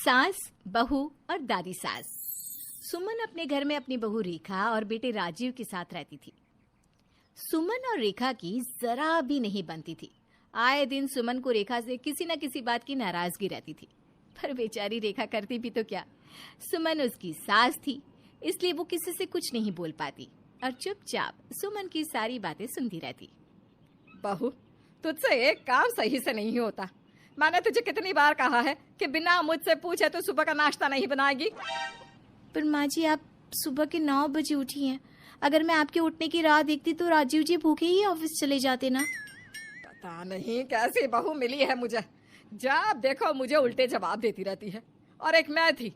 सास, बहू और दादी सास। सुमन अपने घर में अपनी बहू रेखा और बेटे राजीव के साथ रहती थी। सुमन और रेखा की जरा भी नहीं बनती थी। आए दिन सुमन को रेखा से किसी न किसी बात की नाराजगी रहती थी, पर बेचारी रेखा करती भी तो क्या। सुमन उसकी सास थी, इसलिए वो किसी से कुछ नहीं बोल पाती और चुपचाप सुमन की सारी बातें सुनती रहती। बहू, तुझसे एक काम सही से नहीं होता। मैंने तुझे कितनी बार कहा है कि बिना मुझसे पूछे तो सुबह का नाश्ता नहीं बनाएगी। पर माँ जी, आप सुबह के 9 बजे उठी हैं। अगर मैं आपके उठने की राह देखती तो राजीव जी भूखे ही ऑफिस चले जाते ना। पता नहीं कैसी बहू मिली है मुझे, जब देखो मुझे उल्टे जवाब देती रहती है। और एक मैं थी,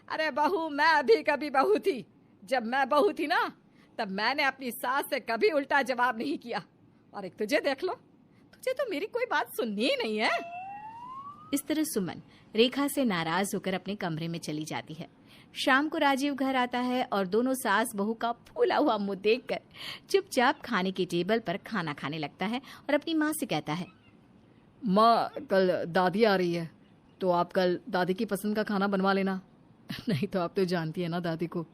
अरे बहू, मैं भी कभी बहू थी। जब मैं बहू थी ना, तब मैंने अपनी सास से कभी उल्टा जवाब नहीं किया। और एक तुझे देख लो, तुझे तो मेरी कोई बात सुननी ही नहीं है। इस तरह सुमन रेखा से नाराज होकर अपने कमरे में चली जाती है। शाम को राजीव घर आता है और दोनों सास बहू का फूला हुआ मुंह देखकर चुपचाप खाने के टेबल पर खाना खाने लगता है और अपनी माँ से कहता है, माँ, कल दादी आ रही है, तो आप कल दादी की पसंद का खाना बनवा लेना। नहीं तो आप तो जानती है ना दादी को।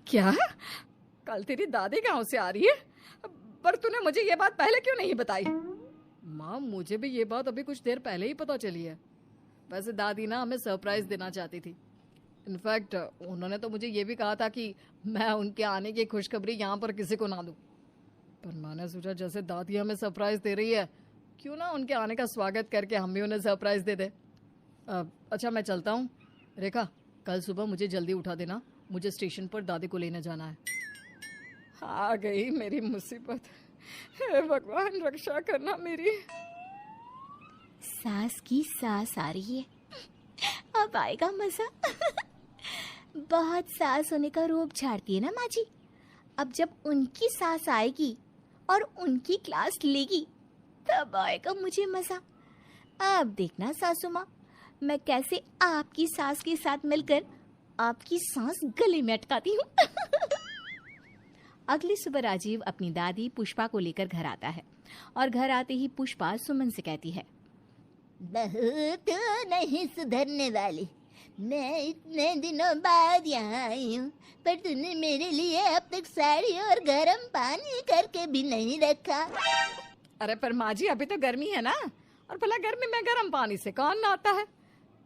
क्या? कल तेरी दादी गांव से आ रही है? पर तूने मुझे ये बात पहले क्यों नहीं बताई? माँ, मुझे भी ये बात अभी कुछ देर पहले ही पता चली है। वैसे दादी ना हमें सरप्राइज देना चाहती थी। इनफैक्ट उन्होंने तो मुझे ये भी कहा था कि मैं उनके आने की खुशखबरी यहाँ पर किसी को ना दूँ। पर मैंने सोचा जैसे दादी हमें सरप्राइज दे रही है, क्यों ना उनके आने का स्वागत करके हम भी उन्हें सरप्राइज दे दे। अच्छा, मैं चलता हूँ। रेखा, कल सुबह मुझे जल्दी उठा देना, मुझे स्टेशन पर दादी को लेने जाना है। आ गई मेरी मुसीबत। हे भगवान, रक्षा करना मेरी। सास की सास आ रही है, अब आएगा मजा। बहुत सास होने का रूप झाड़ती है ना माँ जी। अब जब उनकी सास आएगी और उनकी क्लास लेगी, तब आएगा मुझे मजा। अब देखना सासू माँ, मैं कैसे आपकी सास के साथ मिलकर आपकी सांस गले में अटकाती हूँ। अगली सुबह राजीव अपनी दादी पुष्पा को लेकर घर आता है और घर आते ही पुष्पा सुमन से कहती है, बहू तो नहीं सुधरने वाली। मैं इतने दिनों बाद यहाँ आई हूँ, पर तूने मेरे लिए अब तक साड़ी और गर्म पानी करके भी नहीं रखा। अरे पर माँ जी, अभी तो गर्मी है ना, और भला गर्मी में गर्म पानी से कौन नहाता है?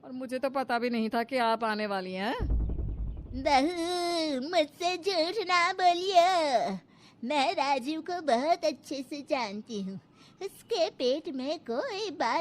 और मुझे तो पता भी नहीं था कि आप आने वाली हैं। बहू, मुझसे झूठ ना बोलिए। मैं राजीव को बहुत अच्छे से जानती हूँ। उसके पेट में कोई बात